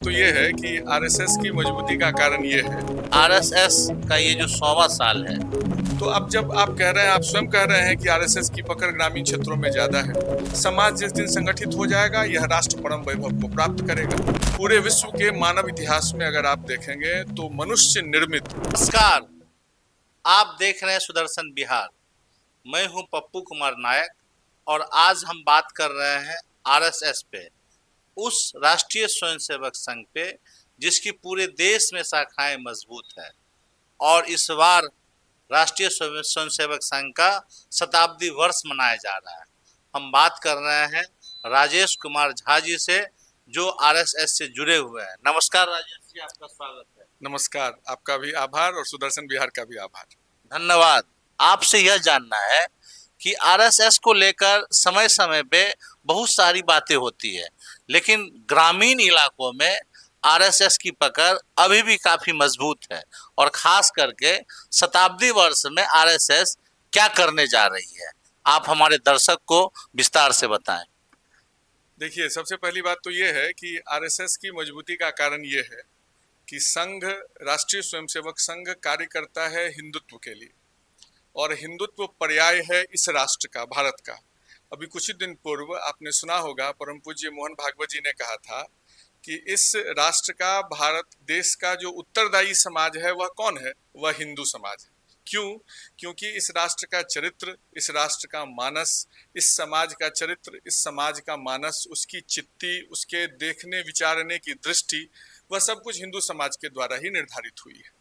तो ये है कि आरएसएस की मजबूती का कारण ये है। आरएसएस का ये जो 100वां साल है, तो अब जब आप कह रहे हैं, आप स्वयं कह रहे हैं कि आरएसएस की पकड़ ग्रामीण क्षेत्रों में ज्यादा है, समाज जिस दिन संगठित हो जाएगा यह राष्ट्र परम वैभव को प्राप्त करेगा। पूरे विश्व के मानव इतिहास में अगर आप देखेंगे तो मनुष्य निर्मित। नमस्कार। आप देख रहे हैं सुदर्शन बिहार। मैं हूं पप्पू कुमार नायक और आज हम बात कर रहे हैं आरएसएस पे, उस राष्ट्रीय स्वयंसेवक संघ पे जिसकी पूरे देश में शाखाएं मजबूत है। और इस बार राष्ट्रीय स्वयंसेवक संघ का शताब्दी वर्ष मनाया जा रहा है। हम बात कर रहे हैं राजेश कुमार झा जी से, जो आरएसएस से जुड़े हुए हैं। नमस्कार राजेश जी, आपका स्वागत है। नमस्कार, आपका भी आभार और सुदर्शन बिहार का भी आभार। धन्यवाद। आपसे यह जानना है कि आरएसएस को लेकर समय समय पे बहुत सारी बातें होती है, लेकिन ग्रामीण इलाकों में आरएसएस की पकड़ अभी भी काफी मजबूत है। और खास करके शताब्दी वर्ष में आरएसएस क्या करने जा रही है, आप हमारे दर्शक को विस्तार से बताएं। देखिए, सबसे पहली बात तो ये है कि आरएसएस की मजबूती का कारण ये है कि संघ, राष्ट्रीय स्वयंसेवक संघ कार्य करता है हिंदुत्व के लिए, और हिंदुत्व पर्याय है इस राष्ट्र का, भारत का। अभी कुछ ही दिन पूर्व आपने सुना होगा, परम पूज्य मोहन भागवत जी ने कहा था कि इस राष्ट्र का, भारत देश का जो उत्तरदायी समाज है वह कौन है? वह हिंदू समाज है। क्यों? क्योंकि इस राष्ट्र का चरित्र, इस राष्ट्र का मानस, इस समाज का चरित्र, इस समाज का मानस, उसकी चित्ती, उसके देखने विचारने की दृष्टि, वह सब कुछ हिंदू समाज के द्वारा ही निर्धारित हुई है।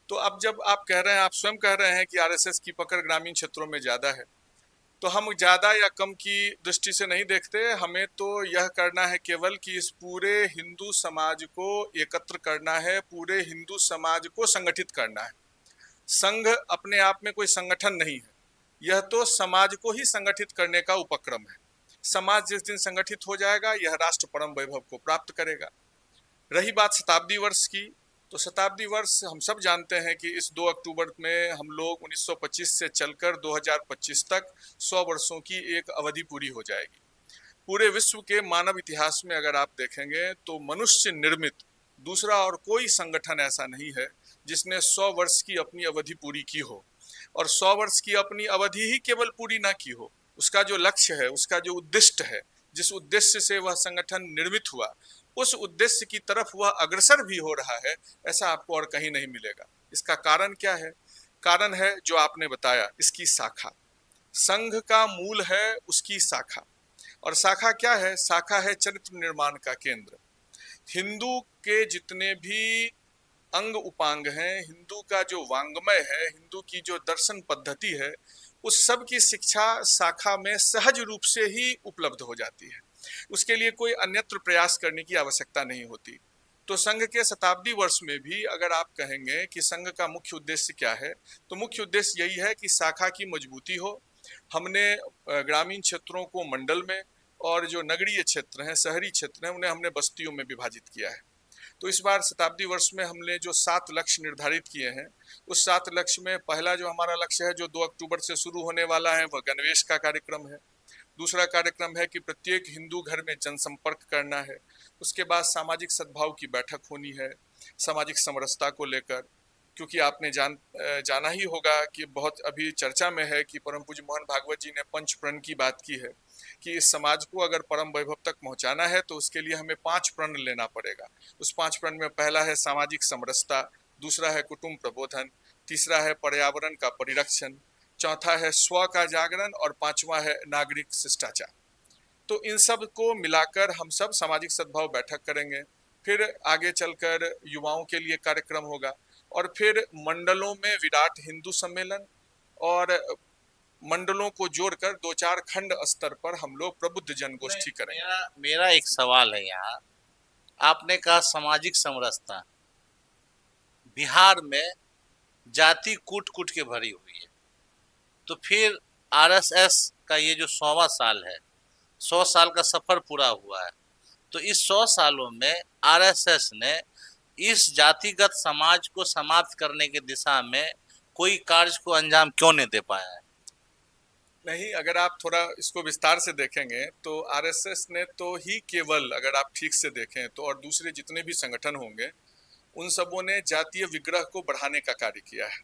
तो अब जब आप कह रहे हैं, आप स्वयं कह रहे हैं कि आरएसएस की पकड़ ग्रामीण क्षेत्रों में ज्यादा है, तो हम ज्यादा या कम की दृष्टि से नहीं देखते। हमें तो यह करना है केवल कि इस पूरे हिंदू समाज को एकत्र करना है, पूरे हिंदू समाज को संगठित करना है। संघ अपने आप में कोई संगठन नहीं है, यह तो समाज को ही संगठित करने का उपक्रम है। समाज जिस दिन संगठित हो जाएगा यह राष्ट्र परम वैभव को प्राप्त करेगा। रही बात शताब्दी वर्ष की, तो शताब्दी वर्ष हम सब जानते हैं कि इस 2 अक्टूबर में हम लोग 1925 से चलकर 2025 तक 100 वर्षों की एक अवधि पूरी हो जाएगी। पूरे विश्व के मानव इतिहास में अगर आप देखेंगे तो मनुष्य निर्मित दूसरा और कोई संगठन ऐसा नहीं है जिसने 100 वर्ष की अपनी अवधि पूरी की हो। और 100 वर्ष की अपनी अवधि ही केवल पूरी ना की हो, उसका जो लक्ष्य है, उसका जो उद्देश्य है, जिस उद्देश्य से वह संगठन निर्मित हुआ, उस उद्देश्य की तरफ वह अग्रसर भी हो रहा है, ऐसा आपको और कहीं नहीं मिलेगा। इसका कारण क्या है? कारण है जो आपने बताया, इसकी शाखा। संघ का मूल है उसकी शाखा, और शाखा क्या है? शाखा है चरित्र निर्माण का केंद्र। हिंदू के जितने भी अंग उपांग हैं, हिंदू का जो वांग्मय है, हिंदू की जो दर्शन पद्धति है, उस सब की शिक्षा शाखा में सहज रूप से ही उपलब्ध हो जाती है। उसके लिए कोई अन्यत्र प्रयास करने की आवश्यकता नहीं होती। तो संघ के शताब्दी वर्ष में भी अगर आप कहेंगे कि संघ का मुख्य उद्देश्य क्या है, तो मुख्य उद्देश्य यही है कि शाखा की मजबूती हो। हमने ग्रामीण क्षेत्रों को मंडल में, और जो नगरीय क्षेत्र हैं, शहरी क्षेत्र हैं, उन्हें हमने बस्तियों में विभाजित किया है। तो इस बार शताब्दी वर्ष में हमने जो 7 लक्ष्य निर्धारित किए हैं, उस 7 लक्ष्य में पहला जो हमारा लक्ष्य है, जो 2 अक्टूबर से शुरू होने वाला है, वह गणवेश का कार्यक्रम है। दूसरा कार्यक्रम है कि प्रत्येक हिंदू घर में जनसंपर्क करना है। उसके बाद सामाजिक सद्भाव की बैठक होनी है, सामाजिक समरसता को लेकर। क्योंकि आपने जाना ही होगा कि बहुत अभी चर्चा में है कि परम पूज्य मोहन भागवत जी ने पंच प्रण की बात की है कि इस समाज को अगर परम वैभव तक पहुंचाना है तो उसके लिए हमें 5 प्रण लेना पड़ेगा। उस 5 प्रण में पहला है सामाजिक समरसता, दूसरा है कुटुंब प्रबोधन, तीसरा है पर्यावरण का परिरक्षण, चौथा है स्व का जागरण, और पांचवा है नागरिक शिष्टाचार। तो इन सब को मिलाकर हम सब सामाजिक सद्भाव बैठक करेंगे। फिर आगे चलकर युवाओं के लिए कार्यक्रम होगा, और फिर मंडलों में विराट हिंदू सम्मेलन, और मंडलों को जोड़कर 2-4 खंड स्तर पर हम लोग प्रबुद्ध जनगोष्ठी करेंगे। मेरा एक सवाल है यहाँ। आपने कहा सामाजिक समरसता, बिहार में जाति कूट कूट के भरी हुई है, तो फिर आरएसएस का ये जो 100वां साल है, 100 साल का सफर पूरा हुआ है, तो इस 100 सालों में आरएसएस ने इस जातिगत समाज को समाप्त करने की दिशा में कोई कार्य को अंजाम क्यों नहीं दे पाया है? नहीं, अगर आप थोड़ा इसको विस्तार से देखेंगे तो आरएसएस ने तो ही केवल, अगर आप ठीक से देखें तो, और दूसरे जितने भी संगठन होंगे उन सबों ने जातीय विग्रह को बढ़ाने का कार्य किया है।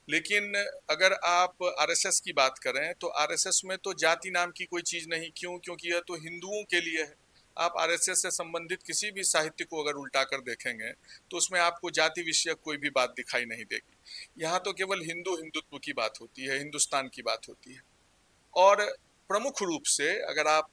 लेकिन अगर आप आरएसएस की बात करें तो आरएसएस में तो जाति नाम की कोई चीज नहीं। क्यों? क्योंकि यह तो हिंदुओं के लिए है। आप आरएसएस से संबंधित किसी भी साहित्य को अगर उल्टा कर देखेंगे तो उसमें आपको जाति विषयक कोई भी बात दिखाई नहीं देगी। यहाँ तो केवल हिंदू हिंदुत्व की बात होती है, हिंदुस्तान की बात होती है। और प्रमुख रूप से अगर आप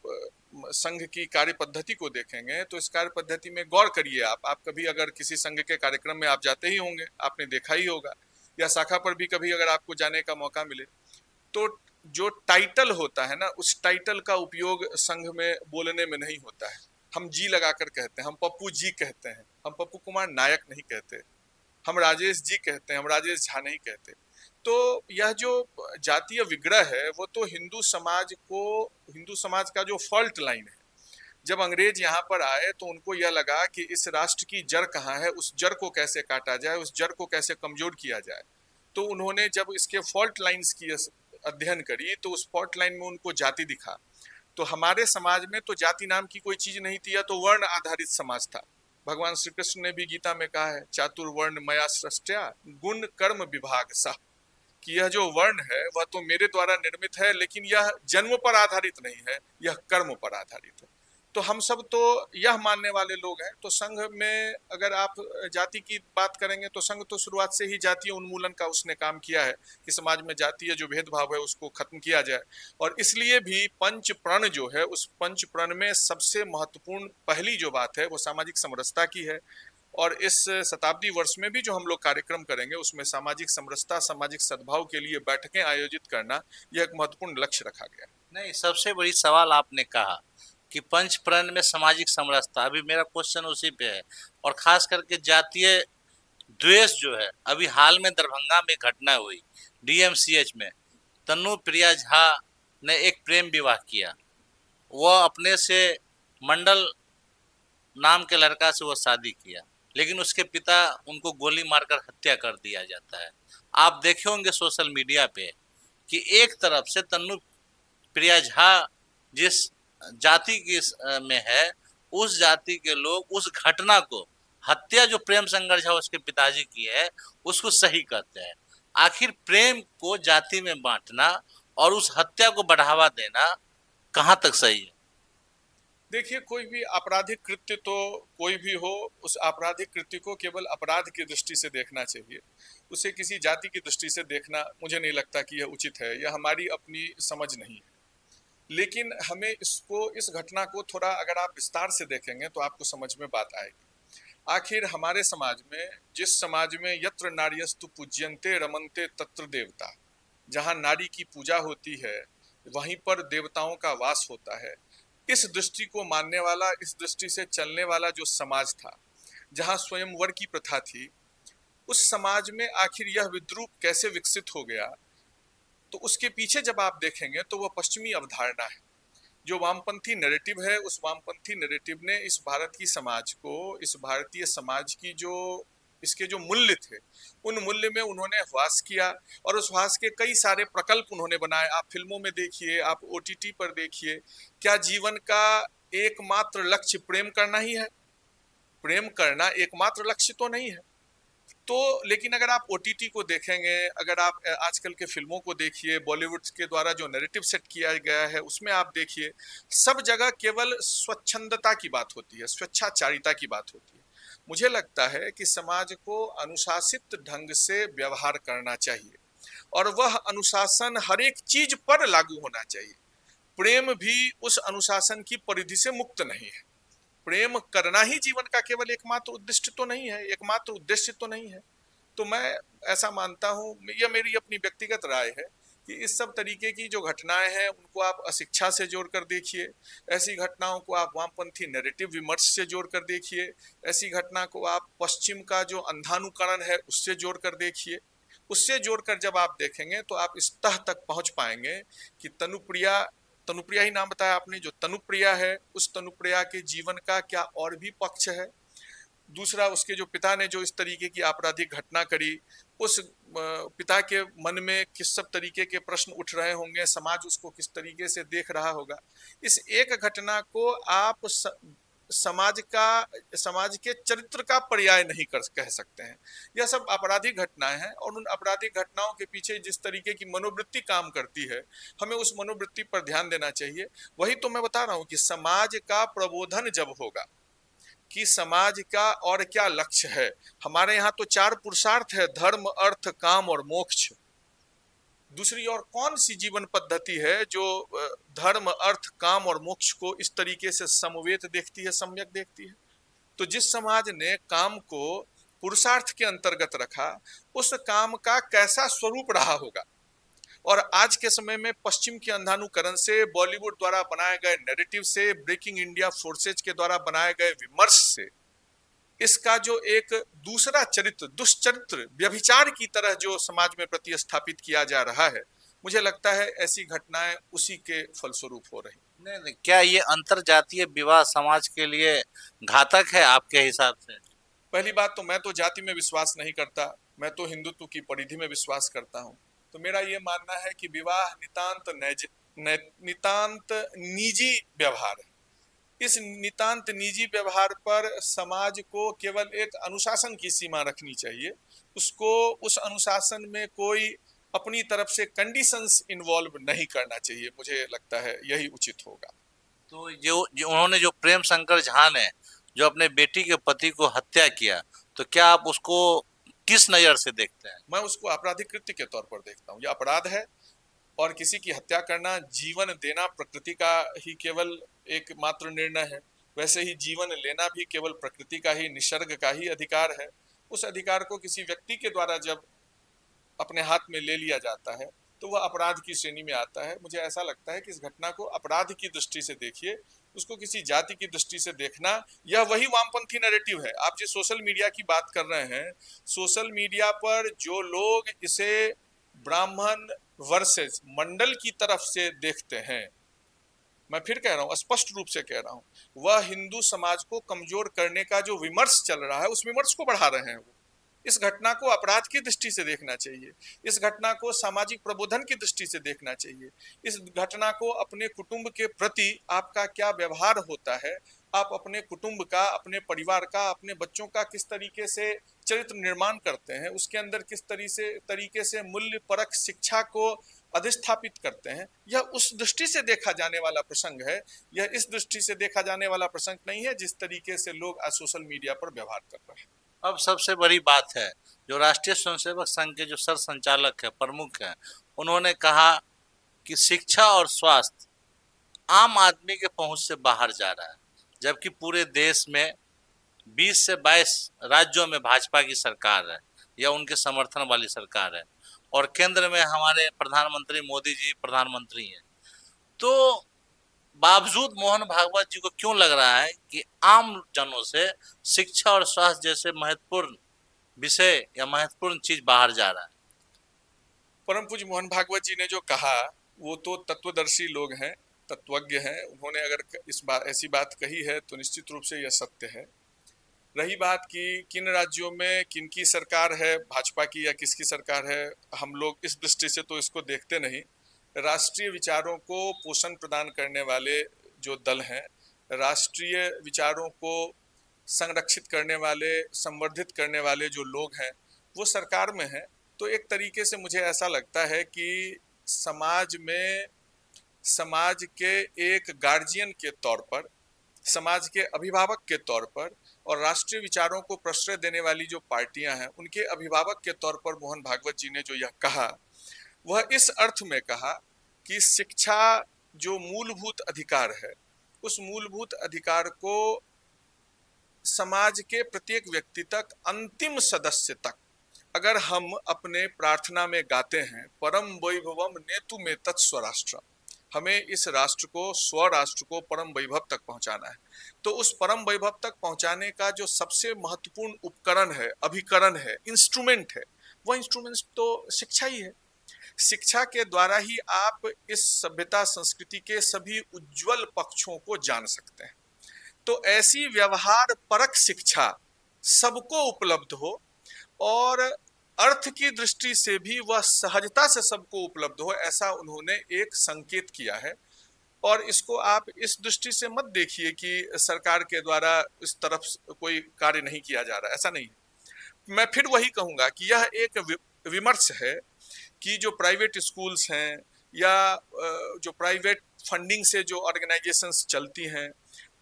संघ की कार्य पद्धति को देखेंगे तो इस कार्य पद्धति में गौर करिए। आप कभी अगर किसी संघ के कार्यक्रम में आप जाते ही होंगे, आपने देखा ही होगा, या शाखा पर भी कभी अगर आपको जाने का मौका मिले, तो जो टाइटल होता है ना, उस टाइटल का उपयोग संघ में बोलने में नहीं होता है। हम जी लगाकर कहते हैं, हम पप्पू जी कहते हैं, हम पप्पू कुमार नायक नहीं कहते, हम राजेश जी कहते हैं, हम राजेश झा नहीं कहते। तो यह जो जातीय विग्रह है वो तो हिंदू समाज का जो फॉल्ट लाइन है। जब अंग्रेज यहाँ पर आए तो उनको यह लगा कि इस राष्ट्र की जड़ कहाँ है, उस जड़ को कैसे काटा जाए, उस जड़ को कैसे कमजोर किया जाए। तो उन्होंने जब इसके फॉल्ट लाइन्स की अध्ययन करी तो उस फॉल्ट लाइन में उनको जाति दिखा। तो हमारे समाज में तो जाति नाम की कोई चीज नहीं थी, या तो वर्ण आधारित समाज था। भगवान श्री कृष्ण ने भी गीता में कहा है, चातुर्वर्ण मया सृष्ट्या गुण कर्म विभाग सा, कि यह जो वर्ण है वह तो मेरे द्वारा निर्मित है, लेकिन यह जन्म पर आधारित नहीं है, यह कर्म पर आधारित है। तो हम सब तो यह मानने वाले लोग हैं। तो संघ में अगर आप जाति की बात करेंगे तो संघ तो शुरुआत से ही जातीय उन्मूलन का उसने काम किया है कि समाज में जातीय जो भेदभाव है उसको खत्म किया जाए। और इसलिए भी पंच प्रण जो है, उस पंच प्रण में सबसे महत्वपूर्ण पहली जो बात है वो सामाजिक समरसता की है। और इस शताब्दी वर्ष में भी जो हम लोग कार्यक्रम करेंगे उसमें सामाजिक समरसता, सामाजिक सद्भाव के लिए बैठकें आयोजित करना, यह एक महत्वपूर्ण लक्ष्य रखा गया है। नहीं, सबसे बड़ी सवाल आपने कहा कि पंच प्रण में सामाजिक समरसता, अभी मेरा क्वेश्चन उसी पे है। और खास करके जातीय द्वेष जो है, अभी हाल में दरभंगा में घटना हुई डीएमसीएच में, तन्नू प्रिया झा ने एक प्रेम विवाह किया। वह अपने से मंडल नाम के लड़का से वो शादी किया, लेकिन उसके पिता उनको गोली मारकर हत्या कर दिया जाता है। आप देखे होंगे सोशल मीडिया पे कि एक तरफ से तन्नू प्रिया झा जिस जाति की में है, उस जाति के लोग उस घटना को, हत्या जो प्रेम शंकर झा उसके पिताजी की है, उसको सही कहते हैं। आखिर प्रेम को जाति में बांटना और उस हत्या को बढ़ावा देना कहाँ तक सही है? देखिए, कोई भी आपराधिक कृत्य तो कोई भी हो, उस आपराधिक कृत्य को केवल अपराध की दृष्टि से देखना चाहिए। उसे किसी जाति की दृष्टि से देखना मुझे नहीं लगता कि यह उचित है, यह हमारी अपनी समझ नहीं है। लेकिन हमें इस घटना को थोड़ा अगर आप विस्तार से देखेंगे तो आपको समझ में बात आएगी। आखिर हमारे समाज में, जिस समाज में यत्र नार्यस्तु पूज्यन्ते रमन्ते तत्र देवता, जहाँ नारी की पूजा होती है वहीं पर देवताओं का वास होता है, इस दृष्टि को मानने वाला, इस दृष्टि से चलने वाला जो समाज था, जहाँ स्वयंवर की प्रथा थी, उस समाज में आखिर यह विद्रूप कैसे विकसित हो गया? तो उसके पीछे जब आप देखेंगे तो वह पश्चिमी अवधारणा है। जो वामपंथी नैरेटिव है, उस वामपंथी नैरेटिव ने इस भारत की समाज को, इस भारतीय समाज की जो इसके जो मूल्य थे, उन मूल्य में उन्होंने ह्रास किया। और उस ह्रास के कई सारे प्रकल्प उन्होंने बनाए। आप फिल्मों में देखिए, आप ओटीटी पर देखिए, क्या जीवन का एकमात्र लक्ष्य प्रेम करना ही है? प्रेम करना एकमात्र लक्ष्य तो नहीं है। तो लेकिन अगर आप ओटीटी को देखेंगे, अगर आप आजकल के फिल्मों को देखिए, बॉलीवुड के द्वारा जो नैरेटिव सेट किया गया है उसमें आप देखिए, सब जगह केवल स्वच्छंदता की बात होती है, स्वेच्छाचारिता की बात होती है। मुझे लगता है कि समाज को अनुशासित ढंग से व्यवहार करना चाहिए और वह अनुशासन हर एक चीज पर लागू होना चाहिए। प्रेम भी उस अनुशासन की परिधि से मुक्त नहीं है। प्रेम करना ही जीवन का केवल एकमात्र उद्देश्य तो नहीं है, एकमात्र उद्देश्य तो नहीं है। तो मैं ऐसा मानता हूँ, यह मेरी अपनी व्यक्तिगत राय है, कि इस सब तरीके की जो घटनाएं हैं उनको आप अशिक्षा से जोड़कर देखिए, ऐसी घटनाओं को आप वामपंथी नैरेटिव विमर्श से जोड़कर देखिए, ऐसी घटना को आप पश्चिम का जो अंधानुकरण है उससे जोड़कर देखिए। उससे जोड़कर जब आप देखेंगे तो आप इस तह तक पहुंच पाएंगे कि तनुप्रिया ही नाम बताया आपने, जो तनुप्रिया है, उस तनुप्रिया के जीवन का क्या और भी पक्ष है? दूसरा, उसके जो पिता ने जो इस तरीके की आपराधिक घटना करी, उस पिता के मन में किस सब तरीके के प्रश्न उठ रहे होंगे, समाज उसको किस तरीके से देख रहा होगा। इस एक घटना को आप समाज के चरित्र का पर्याय नहीं कह सकते हैं। यह सब आपराधिक घटनाएं हैं, और उन आपराधिक घटनाओं के पीछे जिस तरीके की मनोवृत्ति काम करती है, हमें उस मनोवृत्ति पर ध्यान देना चाहिए। वही तो मैं बता रहा हूं कि समाज का प्रबोधन जब होगा कि समाज का और क्या लक्ष्य है। हमारे यहाँ तो 4 पुरुषार्थ है, धर्म, अर्थ, काम और मोक्ष। दूसरी और कौन सी जीवन पद्धति है जो धर्म, अर्थ, काम और मोक्ष को इस तरीके से समवेत देखती है, सम्यक देखती है? तो जिस समाज ने काम को पुरुषार्थ के अंतर्गत रखा, उस काम का कैसा स्वरूप रहा होगा। और आज के समय में पश्चिम के अंधानुकरण से, बॉलीवुड द्वारा बनाए गए नैरेटिव से, ब्रेकिंग इंडिया फोर्सेज के द्वारा बनाए गए विमर्श से, इसका जो एक दूसरा चरित्र, दुष्चरित्र, व्यभिचार की तरह जो समाज में प्रतिस्थापित किया जा रहा है, मुझे लगता है ऐसी घटनाएं उसी के फलस्वरूप हो रही। नहीं, क्या ये अंतरजातीय विवाह समाज के लिए घातक है आपके हिसाब से? पहली बात तो मैं तो जाति में विश्वास नहीं करता, मैं तो हिंदुत्व की परिधि में विश्वास करता हूं। तो मेरा ये मानना है कि विवाह नितांत निजी व्यवहार है। इस नितांत निजी व्यवहार पर समाज को केवल एक अनुशासन की सीमा रखनी चाहिए। उसको उस अनुशासन में कोई अपनी तरफ से कंडीशंस इन्वॉल्व नहीं करना चाहिए। मुझे लगता है यही उचित होगा। तो जो उन्होंने, जो प्रेम शंकर झा ने जो अपने बेटी के पति को हत्या किया, तो क्या आप उसको किस नजर से देखते हैं? मैं उसको आपराधिक कृत्य के तौर पर देखता हूँ। यह अपराध है, और किसी की हत्या करना, जीवन देना प्रकृति का ही केवल एक मात्र निर्णय है। वैसे ही जीवन लेना भी केवल प्रकृति का ही, निसर्ग का ही अधिकार है। उस अधिकार को किसी व्यक्ति के द्वारा जब अपने हाथ में ले लिया जाता है, तो वह अपराध की श्रेणी में आता है। मुझे ऐसा लगता है कि इस घटना को अपराध की दृष्टि से देखिए, उसको किसी जाति की दृष्टि से देखना, यह वही वामपंथी नैरेटिव है। आप जो सोशल मीडिया की बात कर रहे हैं, सोशल मीडिया पर जो लोग इसे ब्राह्मण वर्सेस मंडल की तरफ से देखते हैं, मैं फिर कह रहा हूं, स्पष्ट रूप से कह रहा हूं, वह हिंदू समाज को कमजोर करने का जो विमर्श चल रहा है, उस विमर्श को बढ़ा रहे हैं। वो इस घटना को अपराध की दृष्टि से देखना चाहिए, इस घटना को सामाजिक प्रबोधन की दृष्टि से देखना चाहिए, इस घटना को अपने कुटुंब के प्रति आपका क्या व्यवहार होता है, आप अपने कुटुंब का, अपने परिवार का, अपने बच्चों का किस तरीके से चरित्र निर्माण करते हैं, उसके अंदर किस तरीके से मूल्य परक शिक्षा को अधिस्थापित करते हैं, यह उस दृष्टि से देखा जाने वाला प्रसंग है। यह इस दृष्टि से देखा जाने वाला प्रसंग नहीं है जिस तरीके से लोग आज सोशल मीडिया पर व्यवहार कर रहे हैं। अब सबसे बड़ी बात है, जो राष्ट्रीय स्वयंसेवक संघ के जो सर संचालक है, प्रमुख है, उन्होंने कहा कि शिक्षा और स्वास्थ्य आम आदमी के पहुंच से बाहर जा रहा है, जबकि पूरे देश में 20 से 22 राज्यों में भाजपा की सरकार है या उनके समर्थन वाली सरकार है, और केंद्र में हमारे प्रधानमंत्री मोदी जी प्रधानमंत्री हैं। तो बावजूद मोहन भागवत जी को क्यों लग रहा है कि आम जनों से शिक्षा और स्वास्थ्य जैसे महत्वपूर्ण विषय या महत्वपूर्ण चीज बाहर जा रहा है? परम पूज्य मोहन भागवत जी ने जो कहा, वो तो तत्वदर्शी लोग हैं, तत्वज्ञ हैं। उन्होंने अगर ऐसी बात कही है तो निश्चित रूप से यह सत्य है। रही बात कि किन राज्यों में किनकी सरकार है, भाजपा की या किसकी सरकार है, हम लोग इस दृष्टि से तो इसको देखते नहीं। राष्ट्रीय विचारों को पोषण प्रदान करने वाले जो दल हैं, राष्ट्रीय विचारों को संरक्षित करने वाले, संवर्धित करने वाले जो लोग हैं, वो सरकार में हैं। तो एक तरीके से मुझे ऐसा लगता है कि समाज में, समाज के एक गार्जियन के तौर पर, समाज के अभिभावक के तौर पर, और राष्ट्रीय विचारों को प्रश्रय देने वाली जो पार्टियां हैं, उनके अभिभावक के तौर पर मोहन भागवत जी ने जो यह कहा, वह इस अर्थ में कहा कि शिक्षा जो मूलभूत अधिकार है, उस मूलभूत अधिकार को समाज के प्रत्येक व्यक्ति तक, अंतिम सदस्य तक, अगर हम अपने प्रार्थना में गाते हैं, परम वैभवम नेतु में तत्स्वराष्ट्र, हमें इस राष्ट्र को, स्वराष्ट्र को परम वैभव तक पहुंचाना है। तो उस परम वैभव तक पहुंचाने का जो सबसे महत्वपूर्ण उपकरण है, अभिकरण है, इंस्ट्रूमेंट है, वह इंस्ट्रूमेंट तो शिक्षा ही है। शिक्षा के द्वारा ही आप इस सभ्यता संस्कृति के सभी उज्जवल पक्षों को जान सकते हैं। तो ऐसी व्यवहार परक शिक्षा सबको उपलब्ध हो और अर्थ की दृष्टि से भी वह सहजता से सबको उपलब्ध हो, ऐसा उन्होंने एक संकेत किया है। और इसको आप इस दृष्टि से मत देखिए कि सरकार के द्वारा इस तरफ कोई कार्य नहीं किया जा रहा, ऐसा नहीं है। मैं फिर वही कहूंगा कि यह एक विमर्श है कि जो प्राइवेट स्कूल्स हैं या जो प्राइवेट फंडिंग से जो ऑर्गेनाइजेशंस चलती हैं,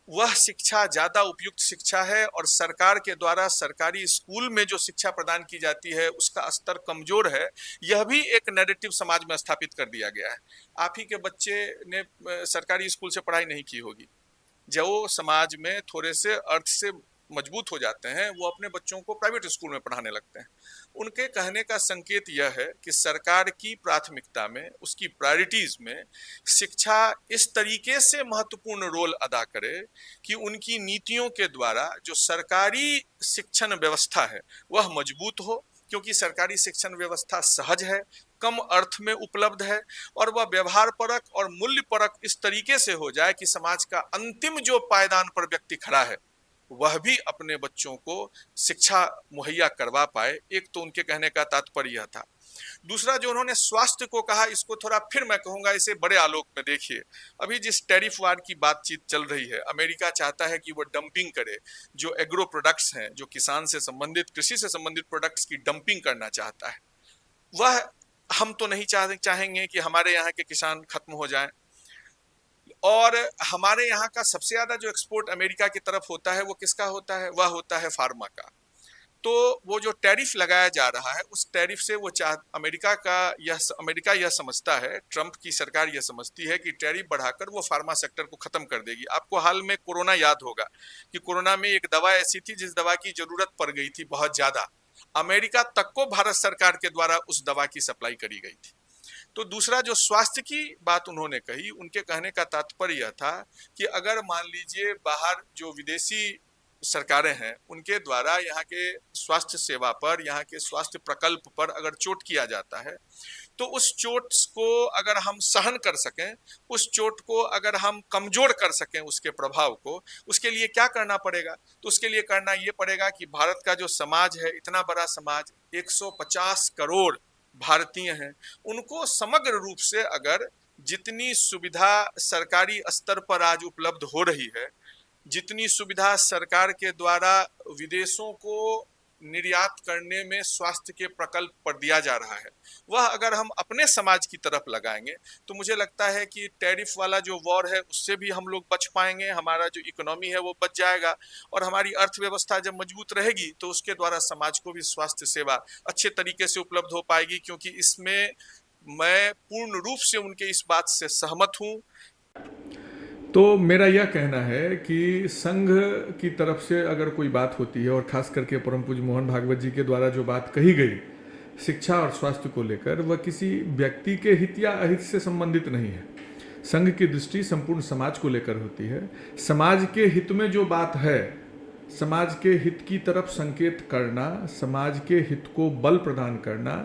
वह शिक्षा ज़्यादा उपयुक्त शिक्षा है और सरकार के द्वारा सरकारी स्कूल में जो शिक्षा प्रदान की जाती है उसका स्तर कमजोर है, यह भी एक नैरेटिव समाज में स्थापित कर दिया गया है। आप ही के बच्चे ने सरकारी स्कूल से पढ़ाई नहीं की होगी, जो समाज में थोड़े से अर्थ से मजबूत हो जाते हैं वो अपने बच्चों को प्राइवेट स्कूल में पढ़ाने लगते हैं। उनके कहने का संकेत यह है कि सरकार की प्राथमिकता में, उसकी प्रायोरिटीज में शिक्षा इस तरीके से महत्वपूर्ण रोल अदा करे कि उनकी नीतियों के द्वारा जो सरकारी शिक्षण व्यवस्था है वह मजबूत हो, क्योंकि सरकारी शिक्षण व्यवस्था सहज है, कम अर्थ में उपलब्ध है और वह व्यवहार परक और मूल्य परक इस तरीके से हो जाए कि समाज का अंतिम जो पायदान पर व्यक्ति खड़ा है वह भी अपने बच्चों को शिक्षा मुहैया करवा पाए। एक तो उनके कहने का तात्पर्य यह था। दूसरा जो उन्होंने स्वास्थ्य को कहा, इसको थोड़ा फिर मैं कहूंगा इसे बड़े आलोक में देखिए। अभी जिस टैरिफ वार की बातचीत चल रही है, अमेरिका चाहता है कि वो डंपिंग करे, जो एग्रो प्रोडक्ट्स हैं, जो किसान से संबंधित, कृषि से संबंधित प्रोडक्ट्स की डंपिंग करना चाहता है। वह हम तो नहीं चाहेंगे कि हमारे यहाँ के किसान खत्म हो जाएं, और हमारे यहाँ का सबसे ज्यादा जो एक्सपोर्ट अमेरिका की तरफ होता है वो किसका होता है? वह होता है फार्मा का। तो वो जो टैरिफ लगाया जा रहा है उस टैरिफ से वो अमेरिका यह समझता है, ट्रंप की सरकार यह समझती है कि टैरिफ बढ़ाकर वो फार्मा सेक्टर को खत्म कर देगी। आपको हाल में कोरोना याद होगा कि कोरोना में एक दवा ऐसी थी जिस दवा की जरूरत पड़ गई थी बहुत ज्यादा, अमेरिका तक को भारत सरकार के द्वारा उस दवा की सप्लाई करी गई थी। तो दूसरा जो स्वास्थ्य की बात उन्होंने कही, उनके कहने का तात्पर्य यह था कि अगर मान लीजिए बाहर जो विदेशी सरकारें हैं उनके द्वारा यहाँ के स्वास्थ्य सेवा पर, यहाँ के स्वास्थ्य प्रकल्प पर अगर चोट किया जाता है तो उस चोट को अगर हम सहन कर सकें, उस चोट को अगर हम कमजोर कर सकें उसके प्रभाव को, उसके लिए क्या करना पड़ेगा? तो उसके लिए करना ये पड़ेगा कि भारत का जो समाज है, इतना बड़ा समाज, 150 करोड़ भारतीय हैं, उनको समग्र रूप से अगर जितनी सुविधा सरकारी स्तर पर आज उपलब्ध हो रही है, जितनी सुविधा सरकार के द्वारा विदेशों को निर्यात करने में स्वास्थ्य के प्रकल्प पर दिया जा रहा है, वह अगर हम अपने समाज की तरफ लगाएंगे तो मुझे लगता है कि टैरिफ वाला जो वॉर है उससे भी हम लोग बच पाएंगे, हमारा जो इकोनॉमी है वो बच जाएगा और हमारी अर्थव्यवस्था जब मजबूत रहेगी तो उसके द्वारा समाज को भी स्वास्थ्य सेवा अच्छे तरीके से उपलब्ध हो पाएगी। क्योंकि इसमें मैं पूर्ण रूप से उनके इस बात से सहमत हूँ। तो मेरा यह कहना है कि संघ की तरफ से अगर कोई बात होती है और खास करके परम पूज्य मोहन भागवत जी के द्वारा जो बात कही गई शिक्षा और स्वास्थ्य को लेकर, वह किसी व्यक्ति के हित या अहित से संबंधित नहीं है। संघ की दृष्टि संपूर्ण समाज को लेकर होती है। समाज के हित में जो बात है, समाज के हित की तरफ संकेत करना, समाज के हित को बल प्रदान करना,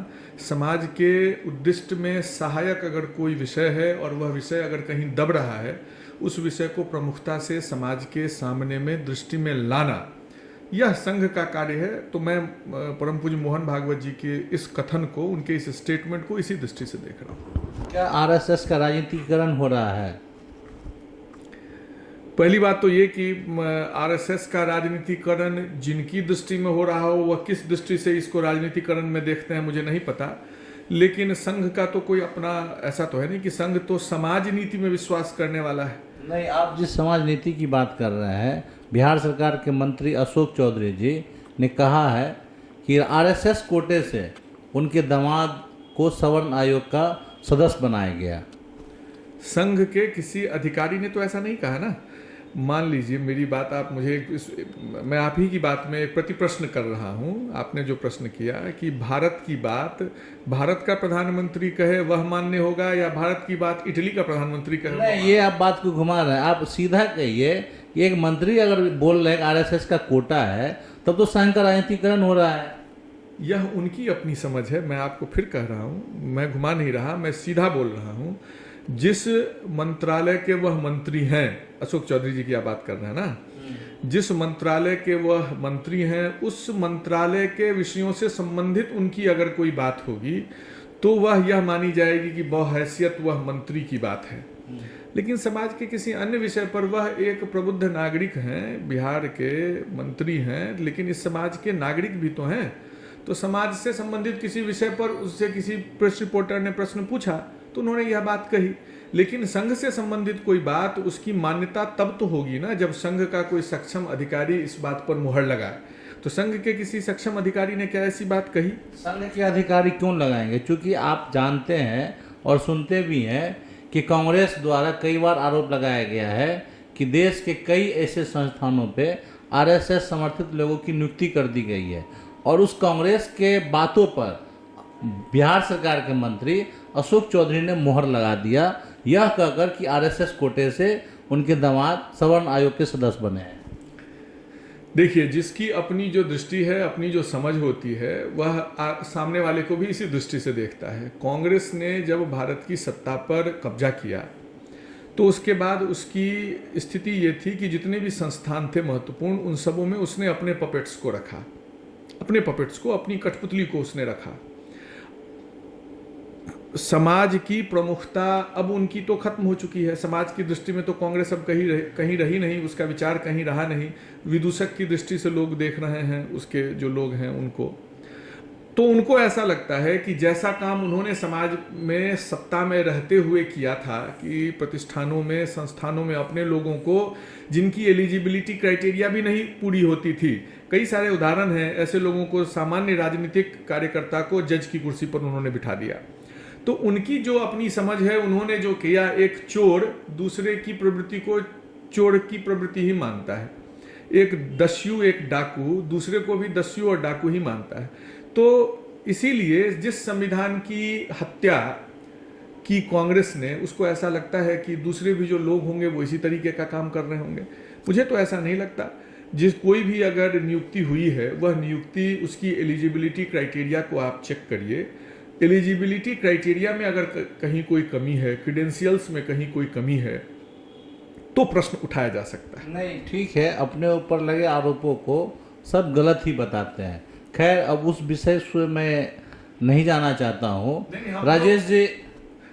समाज के उद्दिष्ट में सहायक अगर कोई विषय है और वह विषय अगर कहीं दब रहा है, उस विषय को प्रमुखता से समाज के सामने में दृष्टि में लाना, यह संघ का कार्य है। तो मैं परम पूज्य मोहन भागवत जी के इस कथन को, उनके इस स्टेटमेंट को इसी दृष्टि से देख रहा हूँ। क्या आरएसएस का राजनीतिकरण हो रहा है? पहली बात तो ये कि आरएसएस का राजनीतिकरण जिनकी दृष्टि में हो रहा हो वह किस दृष्टि से इसको राजनीतिकरण में देखते हैं मुझे नहीं पता, लेकिन संघ का तो कोई अपना ऐसा तो है नहीं कि संघ तो समाज नीति में विश्वास करने वाला है। नहीं, आप जिस समाज नीति की बात कर रहे हैं, बिहार सरकार के मंत्री अशोक चौधरी जी ने कहा है कि आरएसएस कोटे से उनके दामाद को सवर्ण आयोग का सदस्य बनाया गया। संघ के किसी अधिकारी ने तो ऐसा नहीं कहा ना। मान लीजिए मेरी बात, आप मुझे मैं आप ही की बात में एक प्रति प्रश्न कर रहा हूं। आपने जो प्रश्न किया कि भारत की बात भारत का प्रधानमंत्री कहे वह मान्य होगा या भारत की बात इटली का प्रधानमंत्री कहे? नहीं, ये आप बात को घुमा रहे हैं। आप सीधा कहिए, एक मंत्री अगर बोल रहे हैं आरएसएस का कोटा है तब तो संघ का राजनीतिकरण हो रहा है। यह उनकी अपनी समझ है। मैं आपको फिर कह रहा हूँ, मैं घुमा नहीं रहा, मैं सीधा बोल रहा हूँ। जिस मंत्रालय के वह मंत्री हैं, अशोक चौधरी जी की आप बात कर रहे हैं ना, जिस मंत्रालय के वह मंत्री हैं उस मंत्रालय के विषयों से संबंधित उनकी अगर कोई बात होगी तो वह यह मानी जाएगी कि बहैसियत वह मंत्री की बात है। लेकिन समाज के किसी अन्य विषय पर वह एक प्रबुद्ध नागरिक हैं, बिहार के मंत्री हैं, लेकिन इस समाज के नागरिक भी तो हैं। तो समाज से संबंधित किसी विषय पर उससे किसी प्रेस रिपोर्टर ने प्रश्न पूछा तो उन्होंने यह बात कही। लेकिन संघ से संबंधित कोई बात, उसकी मान्यता तब तो होगी ना जब संघ का कोई सक्षम अधिकारी इस बात पर मुहर लगाए। तो संघ के किसी सक्षम अधिकारी ने क्या ऐसी बात कही? संघ के अधिकारी क्यों लगाएंगे? क्योंकि आप जानते हैं और सुनते भी हैं कि कांग्रेस द्वारा कई बार आरोप लगाया गया है कि देश के कई ऐसे संस्थानों पे आरएसएस समर्थित लोगों की नियुक्ति कर दी गई है, और उस कांग्रेस के बातों पर बिहार सरकार के मंत्री अशोक चौधरी ने मुहर लगा दिया, यह कहकर कि आरएसएस कोटे से उनके दामाद सवर्ण आयोग के सदस्य बने हैं। देखिए, जिसकी अपनी जो दृष्टि है, अपनी जो समझ होती है, वह सामने वाले को भी इसी दृष्टि से देखता है। कांग्रेस ने जब भारत की सत्ता पर कब्जा किया तो उसके बाद उसकी स्थिति ये थी कि जितने भी संस्थान थे महत्वपूर्ण, उन सबों में उसने अपने पपेट्स को रखा, अपने पपेट्स को, अपनी कठपुतली को उसने रखा। समाज की प्रमुखता अब उनकी तो खत्म हो चुकी है। समाज की दृष्टि में तो कांग्रेस अब कहीं रही नहीं, उसका विचार कहीं रहा नहीं। विदूषक की दृष्टि से लोग देख रहे हैं, उसके जो लोग हैं उनको। तो उनको ऐसा लगता है कि जैसा काम उन्होंने समाज में सत्ता में रहते हुए किया था कि प्रतिष्ठानों में, संस्थानों में अपने लोगों को, जिनकी एलिजिबिलिटी क्राइटेरिया भी नहीं पूरी होती थी, कई सारे उदाहरण हैं ऐसे लोगों को, सामान्य राजनीतिक कार्यकर्ता को जज की कुर्सी पर उन्होंने बिठा दिया। तो उनकी जो अपनी समझ है, उन्होंने जो किया, एक चोर दूसरे की प्रवृत्ति को चोर की प्रवृत्ति ही मानता है, एक दस्यु, एक डाकू दूसरे को भी दस्यु और डाकू ही मानता है। तो इसीलिए जिस संविधान की हत्या की कांग्रेस ने, उसको ऐसा लगता है कि दूसरे भी जो लोग होंगे वो इसी तरीके का काम कर रहे होंगे। मुझे तो ऐसा नहीं लगता। कोई भी अगर नियुक्ति हुई है, वह नियुक्ति, उसकी एलिजिबिलिटी क्राइटेरिया को आप चेक करिए। एलिजिबिलिटी क्राइटेरिया में अगर कहीं कोई कमी है, क्रीडेंशियल्स में कहीं कोई कमी है, तो प्रश्न उठाया जा सकता है। नहीं, ठीक है, अपने ऊपर लगे आरोपों को सब गलत ही बताते हैं। खैर, अब उस विषय से मैं नहीं जाना चाहता हूँ। राजेश जी,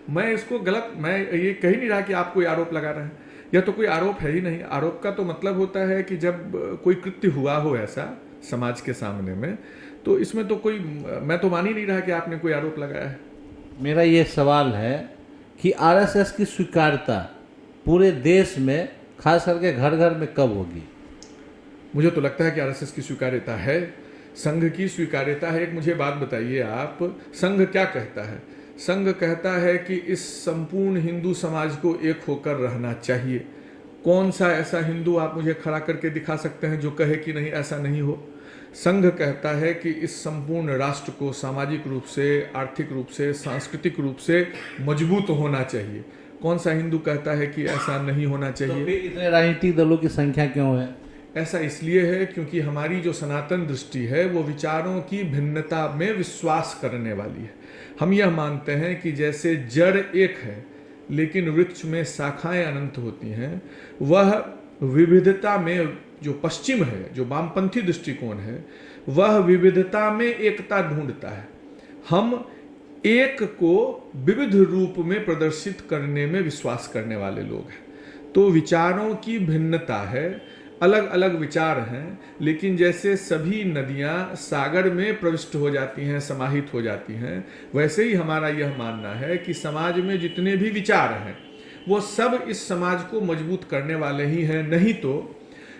मैं इसको गलत, मैं ये कह नहीं रहा कि आप कोई आरोप लगा रहे हैं, यह तो कोई आरोप है ही नहीं। आरोप का तो मतलब होता है कि जब कोई कृत्य हुआ हो ऐसा समाज के सामने में, तो इसमें तो कोई, मैं तो मान ही नहीं रहा कि आपने कोई आरोप लगाया है। मेरा ये सवाल है कि आरएसएस की स्वीकार्यता पूरे देश में, खास करके घर घर में, कब होगी? मुझे तो लगता है कि आरएसएस की स्वीकार्यता है, संघ की स्वीकार्यता है। एक मुझे बात बताइए आप, संघ क्या कहता है? संघ कहता है कि इस संपूर्ण हिंदू समाज को एक होकर रहना चाहिए। कौन सा ऐसा हिंदू आप मुझे खड़ा करके दिखा सकते हैं जो कहे कि नहीं, ऐसा नहीं हो? संघ कहता है कि इस संपूर्ण राष्ट्र को सामाजिक रूप से, आर्थिक रूप से, सांस्कृतिक रूप से मजबूत होना चाहिए। कौन सा हिंदू कहता है कि ऐसा नहीं होना चाहिए? तो फिर इतने राजनीतिक दलों की संख्या क्यों है? ऐसा इसलिए है क्योंकि हमारी जो सनातन दृष्टि है वो विचारों की भिन्नता में विश्वास करने वाली है। हम यह मानते हैं कि जैसे जड़ एक है लेकिन वृक्ष में शाखाएं अनंत होती हैं, वह विविधता में, जो पश्चिम है, जो वामपंथी दृष्टिकोण है, वह विविधता में एकता ढूंढता है। हम एक को विविध रूप में प्रदर्शित करने में विश्वास करने वाले लोग हैं। तो विचारों की भिन्नता है, अलग अलग विचार हैं, लेकिन जैसे सभी नदियां सागर में प्रविष्ट हो जाती हैं, समाहित हो जाती हैं, वैसे ही हमारा यह मानना है कि समाज में जितने भी विचार हैं वो सब इस समाज को मजबूत करने वाले ही हैं। नहीं तो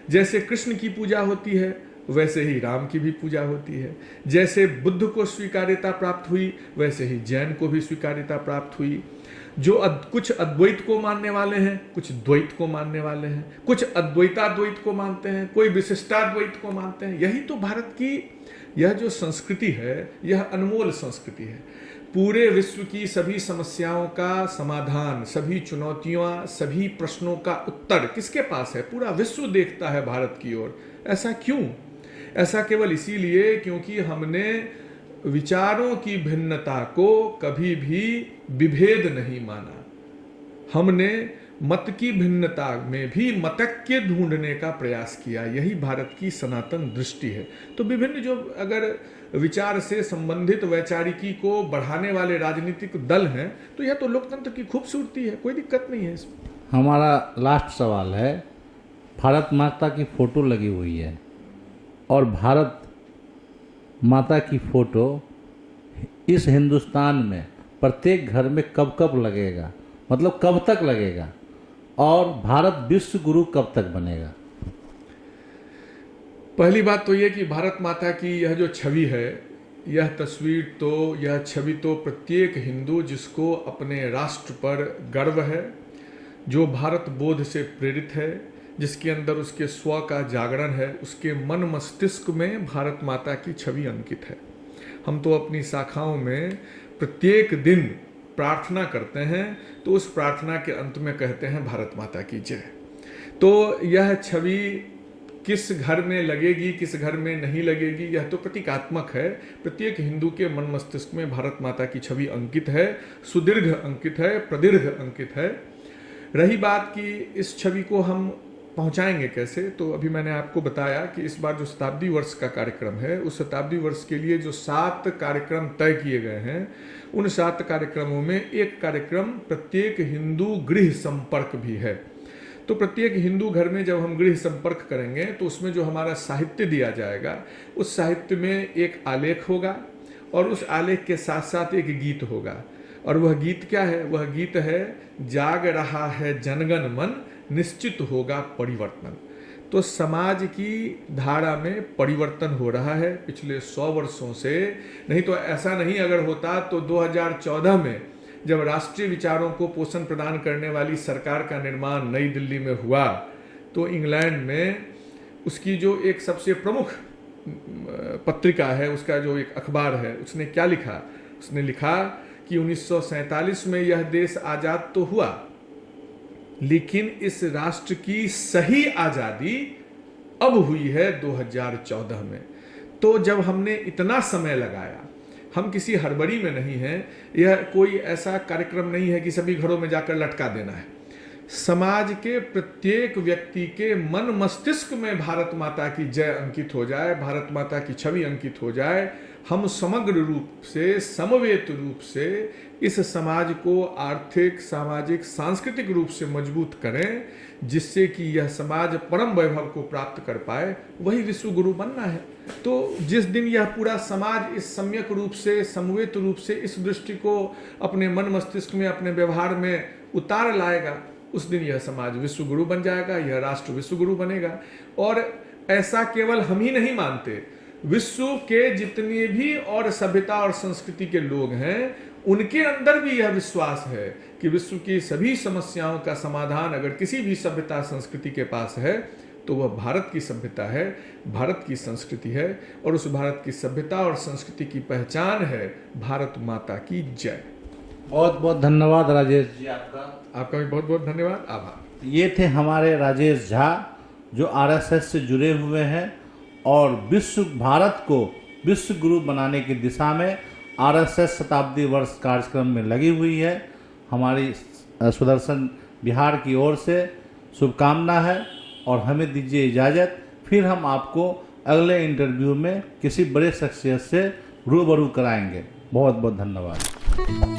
जैसे कृष्ण की पूजा होती है वैसे ही राम की भी पूजा होती है, जैसे बुद्ध को स्वीकार्यता प्राप्त हुई वैसे ही जैन को भी स्वीकार्यता प्राप्त हुई। जो कुछ अद्वैत को मानने वाले हैं, कुछ द्वैत को मानने वाले हैं, कुछ अद्वैताद्वैत को मानते हैं, कोई विशिष्टाद्वैत को मानते हैं। यही तो भारत की यह जो संस्कृति है, यह अनमोल संस्कृति है। पूरे विश्व की सभी समस्याओं का समाधान, सभी चुनौतियां, सभी प्रश्नों का उत्तर किसके पास है? पूरा विश्व देखता है भारत की ओर। ऐसा क्यों? ऐसा केवल इसीलिए क्योंकि हमने विचारों की भिन्नता को कभी भी विभेद नहीं माना। हमने मत की भिन्नता में भी मतैक्य ढूंढने का प्रयास किया। यही भारत की सनातन दृष्टि है। तो विभिन्न जो अगर विचार से संबंधित वैचारिकी को बढ़ाने वाले राजनीतिक दल हैं, तो यह तो लोकतंत्र की खूबसूरती है, कोई दिक्कत नहीं है इसमें। हमारा लास्ट सवाल है, भारत माता की फोटो लगी हुई है और भारत माता की फोटो इस हिंदुस्तान में प्रत्येक घर में कब कब लगेगा, मतलब कब तक लगेगा, और भारत विश्व गुरु कब तक बनेगा? पहली बात तो ये कि भारत माता की यह जो छवि है, यह तस्वीर तो, यह छवि तो प्रत्येक हिंदू जिसको अपने राष्ट्र पर गर्व है, जो भारत बोध से प्रेरित है, जिसके अंदर उसके स्व का जागरण है, उसके मन मस्तिष्क में भारत माता की छवि अंकित है। हम तो अपनी शाखाओं में प्रत्येक दिन प्रार्थना करते हैं, तो उस प्रार्थना के अंत में कहते हैं भारत माता की जय। तो यह छवि किस घर में लगेगी, किस घर में नहीं लगेगी, यह तो प्रतीकात्मक है। प्रत्येक हिंदू के मन मस्तिष्क में भारत माता की छवि अंकित है, सुदीर्घ अंकित है, प्रदीर्घ अंकित है। रही बात कि इस छवि को हम पहुंचाएंगे कैसे, तो अभी मैंने आपको बताया कि इस बार जो शताब्दी वर्ष का कार्यक्रम है, उस शताब्दी वर्ष के लिए जो 7 कार्यक्रम तय किए गए हैं, उन 7 कार्यक्रमों में एक कार्यक्रम प्रत्येक हिंदू गृह संपर्क भी है। तो प्रत्येक हिंदू घर में जब हम गृह संपर्क करेंगे, तो उसमें जो हमारा साहित्य दिया जाएगा, उस साहित्य में एक आलेख होगा और उस आलेख के साथ साथ एक गीत होगा। और वह गीत क्या है? वह गीत है, जाग रहा है जनगण मन, निश्चित होगा परिवर्तन। तो समाज की धारा में परिवर्तन हो रहा है पिछले 100 वर्षों से। नहीं तो ऐसा नहीं अगर होता तो 2014 में जब राष्ट्रीय विचारों को पोषण प्रदान करने वाली सरकार का निर्माण नई दिल्ली में हुआ, तो इंग्लैंड में उसकी जो एक सबसे प्रमुख पत्रिका है, उसका जो एक अखबार है, उसने क्या लिखा? उसने लिखा कि 1947 में यह देश आज़ाद तो हुआ, लेकिन इस राष्ट्र की सही आज़ादी अब हुई है 2014 में। तो जब हमने इतना समय लगाया, हम किसी हड़बड़ी में नहीं हैं, यह कोई ऐसा कार्यक्रम नहीं है कि सभी घरों में जाकर लटका देना है। समाज के प्रत्येक व्यक्ति के मन मस्तिष्क में भारत माता की जय अंकित हो जाए, भारत माता की छवि अंकित हो जाए। हम समग्र रूप से, समवेत रूप से इस समाज को आर्थिक, सामाजिक, सांस्कृतिक रूप से मजबूत करें, जिससे कि यह समाज परम वैभव को प्राप्त कर पाए। वही विश्व गुरु बनना है। तो जिस दिन यह पूरा समाज इस सम्यक रूप से, समवेत रूप से इस दृष्टि को अपने मन मस्तिष्क में, अपने व्यवहार में उतार लाएगा, उस दिन यह समाज विश्व गुरु बन जाएगा, यह राष्ट्र विश्व गुरु बनेगा। और ऐसा केवल हम ही नहीं मानते, विश्व के जितने भी और सभ्यता और संस्कृति के लोग हैं, उनके अंदर भी यह विश्वास है कि विश्व की सभी समस्याओं का समाधान अगर किसी भी सभ्यता संस्कृति के पास है, तो वह भारत की सभ्यता है, भारत की संस्कृति है। और उस भारत की सभ्यता और संस्कृति की पहचान है भारत माता की जय। बहुत बहुत धन्यवाद राजेश जी आपका। आपका भी बहुत बहुत धन्यवाद, आभार। ये थे हमारे राजेश झा, जो आरएसएस से जुड़े हुए हैं और भारत को विश्व गुरु बनाने की दिशा में आरएसएस शताब्दी वर्ष कार्यक्रम में लगी हुई है। हमारी सुदर्शन बिहार की ओर से शुभकामना है और हमें दीजिए इजाज़त। फिर हम आपको अगले इंटरव्यू में किसी बड़े शख्सियत से रूबरू कराएंगे। बहुत बहुत धन्यवाद।